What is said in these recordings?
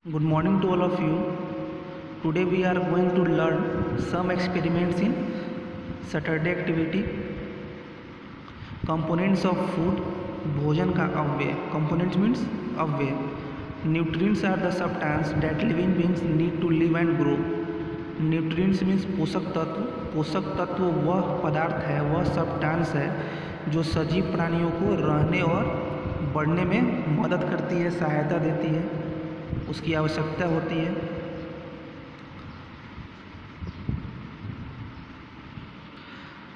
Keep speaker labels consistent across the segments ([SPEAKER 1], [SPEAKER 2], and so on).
[SPEAKER 1] Good morning to all of you. Today we are going to learn some experiments in Saturday activity. Components of food. भोजन का अव्यय. Components means अव्यय. Nutrients are the substance that living beings need to live and grow. Nutrients means पोषक तत्व. पोषक तत्व वह पदार्थ है, वह सब्सटेंस है जो सजीव प्राणियों को रहने और बढ़ने में मदद करती है, सहायता देती है, उसकी आवश्यकता होती है।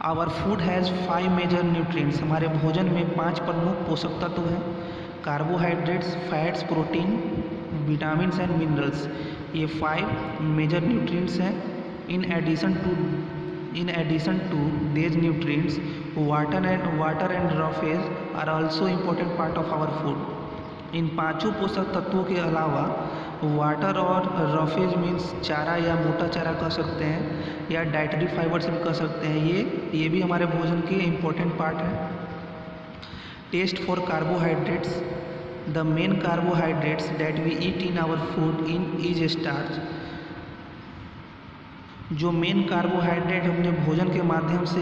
[SPEAKER 1] Our food has 5 major nutrients. हमारे भोजन में 5 प्रमुख पोषक तत्व हैं। Carbohydrates, fats, protein, vitamins and minerals. ये 5 मेजर न्यूट्रिएंट्स हैं। In addition to these nutrients, water and raw phase are also important part of our food. इन पांचों पोषक तत्वों के अलावा वाटर और रफेज मीन्स चारा या मोटा चारा कह सकते हैं या डाइटरी फाइबर्स भी कह सकते हैं, ये भी हमारे भोजन के इम्पोर्टेंट पार्ट है। Test for carbohydrates. The main carbohydrates that we eat in our food is starch. जो मेन कार्बोहाइड्रेट अपने भोजन के माध्यम से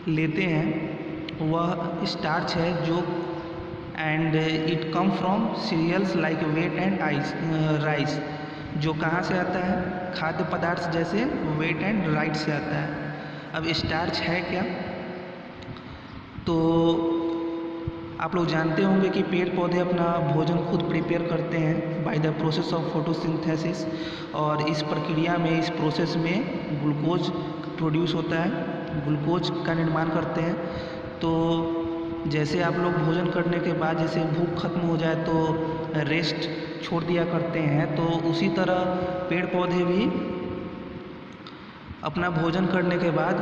[SPEAKER 1] लेते हैं वह स्टार्च है, जो and it come from cereals like wheat and rice. जो कहाँ से आता है? खाद्य पदार्थ जैसे वेट एंड राइस से आता है। अब स्टार्च है क्या? तो आप लोग जानते होंगे कि पेड़ पौधे अपना भोजन खुद प्रिपेयर करते हैं by the process of photosynthesis, और इस प्रक्रिया में, इस प्रोसेस में ग्लूकोज प्रोड्यूस होता है, ग्लूकोज का निर्माण करते हैं। तो जैसे आप लोग भोजन करने के बाद जैसे भूख खत्म हो जाए तो रेस्ट छोड़ दिया करते हैं, तो उसी तरह पेड़ पौधे भी अपना भोजन करने के बाद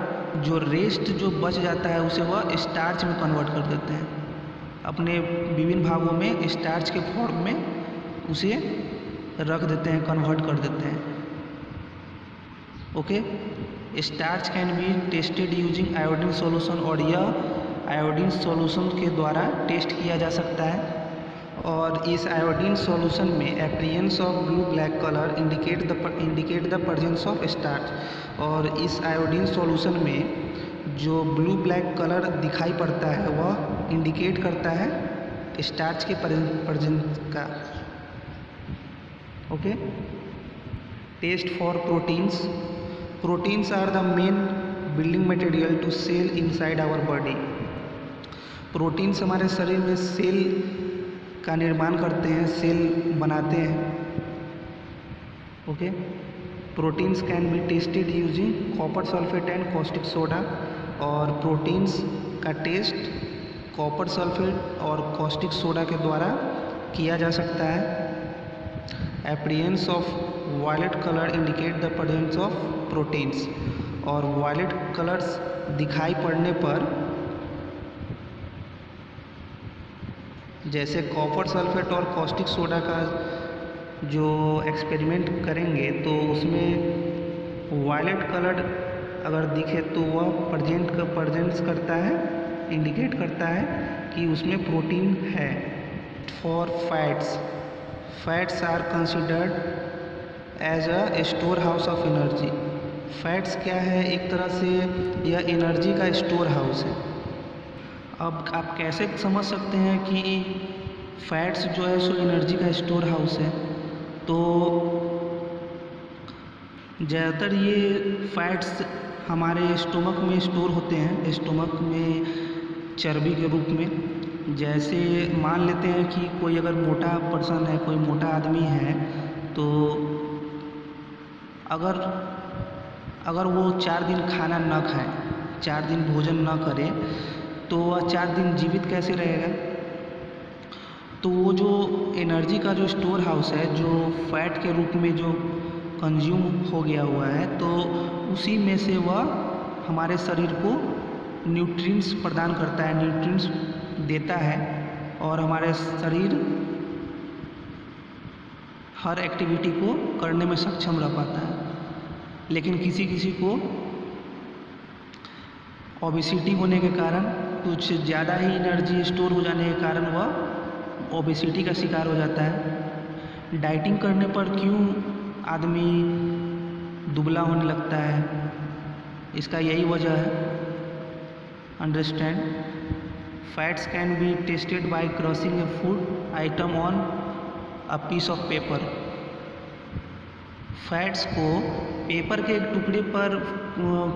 [SPEAKER 1] जो रेस्ट जो बच जाता है उसे वह स्टार्च में कन्वर्ट कर देते हैं। अपने विभिन्न भागों में स्टार्च के फॉर्म में उसे रख देते हैं, कन्वर्ट कर देते हैं। Okay, starch can be tested using iodine solution, और यह आयोडीन सॉल्यूशन के द्वारा टेस्ट किया जा सकता है। और इस आयोडीन सॉल्यूशन में appearance of blue black colour indicate the presence of starch. और इस आयोडीन सॉल्यूशन में जो ब्लू ब्लैक कलर दिखाई पड़ता है वह इंडिकेट करता है स्टार्च के प्रेजेंस का। Okay, test for proteins. Proteins are the main building material to cell inside our body. Proteins हमारे शरीर में सेल का निर्माण करते हैं, सेल बनाते हैं। Okay, proteins can be tested using copper sulphate and caustic soda. और प्रोटीन्स का टेस्ट कॉपर सल्फेट और कॉस्टिक सोडा के द्वारा किया जा सकता है। Appearance of violet colour indicate the presence of proteins. और वायलेट कलर्स दिखाई पड़ने पर, जैसे कॉपर सल्फेट और कॉस्टिक सोडा का जो एक्सपेरिमेंट करेंगे तो उसमें वायलेट कलर अगर दिखे तो वह प्रेजेंस करता है, इंडिकेट करता है कि उसमें प्रोटीन है। For fats. Fats are considered as a store house of energy. Fats क्या है? एक तरह से यह एनर्जी का स्टोर हाउस है। अब आप कैसे समझ सकते हैं कि फैट्स जो है सो एनर्जी का स्टोर हाउस है? तो ज़्यादातर ये फैट्स हमारे स्टोमक में स्टोर होते हैं, स्टोमक में चर्बी के रूप में। जैसे मान लेते हैं कि कोई अगर मोटा पर्सन है, कोई मोटा आदमी है, तो अगर वो 4 दिन खाना न खाए, 4 दिन भोजन न करे, तो वह 4 दिन जीवित कैसे रहेगा? तो वो जो एनर्जी का जो स्टोर हाउस है, जो फैट के रूप में जो कंज्यूम हो गया हुआ है, तो उसी में से वह हमारे शरीर को न्यूट्रिएंट्स प्रदान करता है, न्यूट्रिएंट्स देता है, और हमारे शरीर हर एक्टिविटी को करने में सक्षम रह पाता है। लेकिन किसी किसी को ओबेसिटी होने के कारण, कुछ ज़्यादा ही एनर्जी स्टोर हो जाने के कारण वह ओबेसिटी का शिकार हो जाता है। डाइटिंग करने पर क्यों आदमी दुबला होने लगता है? इसका यही वजह है। Understand, fats can be tested by crushing a food item on a piece of paper. Fats को पेपर के एक टुकड़े पर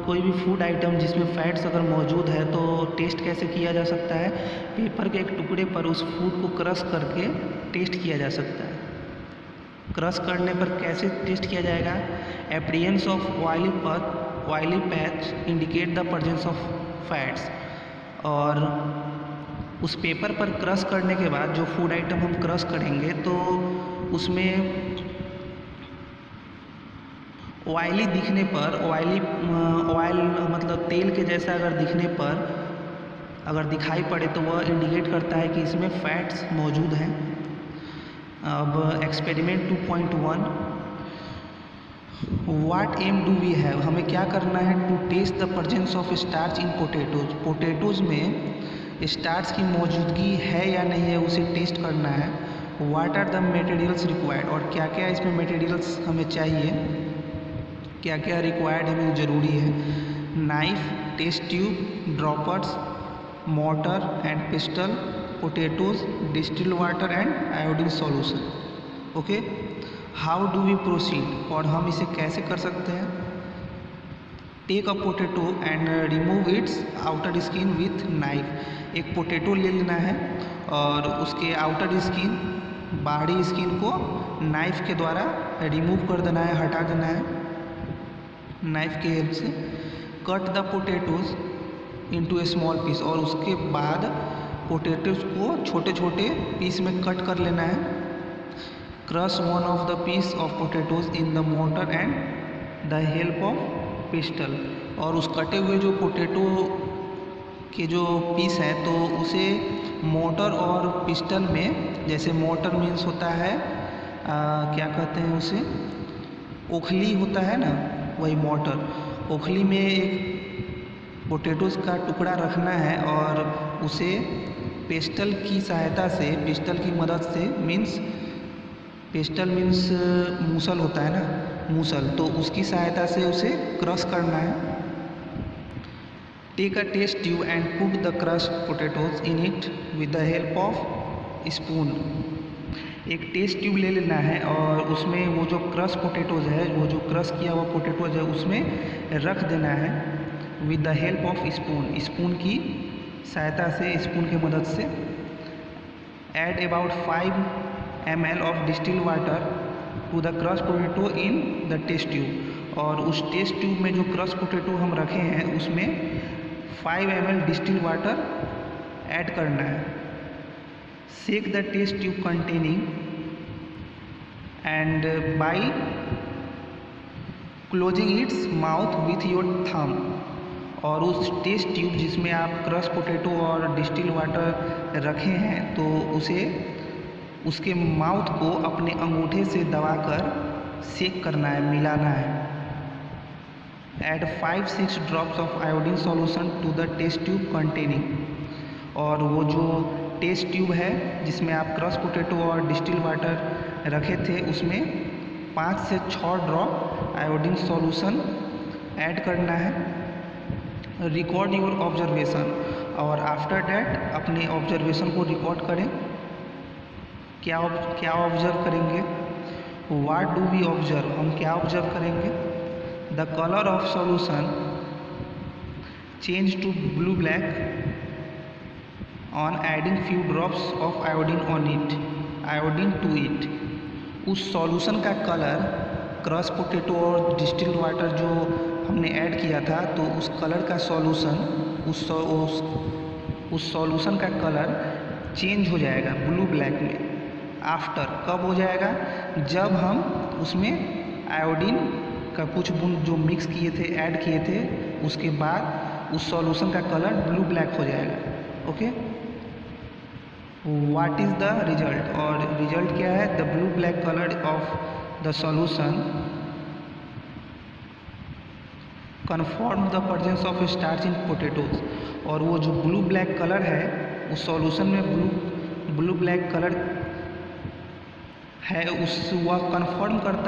[SPEAKER 1] कोई भी फूड आइटम जिसमें फैट्स अगर मौजूद है तो टेस्ट कैसे किया जा सकता है? पेपर के एक टुकड़े पर उस फूड को क्रश करके टेस्ट किया जा सकता है। क्रश करने पर कैसे टेस्ट किया जाएगा? Appearance of oily patch indicate the presence of fats. और उस पेपर पर क्रश करने के बाद जो फूड आइटम हम क्रश करेंगे तो उसमें ऑयली दिखने पर, ऑयल मतलब तेल के जैसा अगर दिखने पर अगर दिखाई पड़े तो वह इंडिकेट करता है कि इसमें फैट्स मौजूद हैं। अब experiment 2.1, what am do we have, हमें क्या करना है? To test the presence of starch in potatoes. Potatoes में स्टार्च की मौजूदगी है या नहीं है उसे टेस्ट करना है। What are the materials required, और क्या क्या इसमें मटेरियल्स हमें चाहिए, क्या क्या रिक्वायर्ड हमें ज़रूरी है। Knife, test tube, droppers, mortar and pestle, potatoes, distilled water and iodine solution. Okay, how do we proceed, और हम इसे कैसे कर सकते हैं? Take a potato and remove its outer skin with knife. एक पोटैटो ले लेना है और उसके आउटर स्किन, बाहरी स्किन को नाइफ के द्वारा रिमूव कर देना है, हटा देना है नाइफ के हेल्प से। Cut the potatoes into a small piece, और उसके बाद पोटैटोज को छोटे छोटे पीस में कट कर लेना है। Crush one of the piece of potatoes in the mortar and the help of pestle, और उस कटे हुए जो पोटैटो के जो पीस हैं तो उसे मोटर और पिस्टल में, जैसे मोटर मीन्स होता है क्या कहते हैं उसे, ओखली होता है ना, वही मोटर। ओखली में एक पोटैटोज़ का टुकड़ा रखना है और उसे पिस्टल की सहायता से, पिस्टल की मदद से, पिस्टल मीन्स मूसल होता है ना, मूसल, तो उसकी सहायता से उसे क्रश करना है। Take a test tube and put the crush potatoes in it with the help of spoon. एक टेस्ट ट्यूब ले लेना है और उसमें वो जो क्रश पोटैटोज है, वो जो क्रश किया हुआ पोटैटोज है उसमें रख देना है with the help of spoon, spoon की सहायता से, स्पून की मदद से। Add about 5 ml of distilled water to the crush potato in the test tube, और उस टेस्ट ट्यूब में जो क्रश पोटैटो हम रखे हैं उसमें 5 ml डिस्टिल्ड वाटर ऐड करना है। Shake the test tube containing and by closing its mouth with your thumb, और उस टेस्ट ट्यूब जिसमें आप क्रश पोटैटो और डिस्टिल्ड वाटर रखे हैं तो उसे, उसके माउथ को अपने अंगूठे से दबाकर शेक करना है, मिलाना है। Add 5-6 drops of iodine solution to the test tube containing, और वो जो टेस्ट ट्यूब है जिसमें आप क्रश पोटैटो और डिस्टिल्ड वाटर रखे थे उसमें 5 से 6 ड्रॉप आयोडीन सॉल्यूशन ऐड करना है। रिकॉर्ड योर ऑब्जर्वेशन, और आफ्टर डैट अपने ऑब्जर्वेशन को रिकॉर्ड करें। क्या ऑब्जर्व करेंगे? व्हाट डू वी ऑब्जर्व, हम क्या ऑब्जर्व करेंगे? The colour of solution change to blue black on adding few drops of iodine to it. उस सॉल्यूशन का कलर, क्रश पोटैटो और डिस्टिल्ड वाटर जो हमने ऐड किया था तो उस कलर का सॉल्यूशन, उस सॉल्यूशन का कलर चेंज हो जाएगा ब्लू ब्लैक में। आफ्टर कब हो जाएगा? जब हम उसमें आयोडीन का कुछ बूंद जो मिक्स किए थे, ऐड किए थे, उसके बाद उस सॉल्यूशन का कलर ब्लू ब्लैक हो जाएगा। Okay, what is the result, और रिजल्ट क्या है? The blue black colour of the solution confirm the presence of starch in potatoes, और वो जो ब्लू ब्लैक कलर है उस सॉल्यूशन में ब्लू ब्लैक कलर है उस वह कन्फर्म करता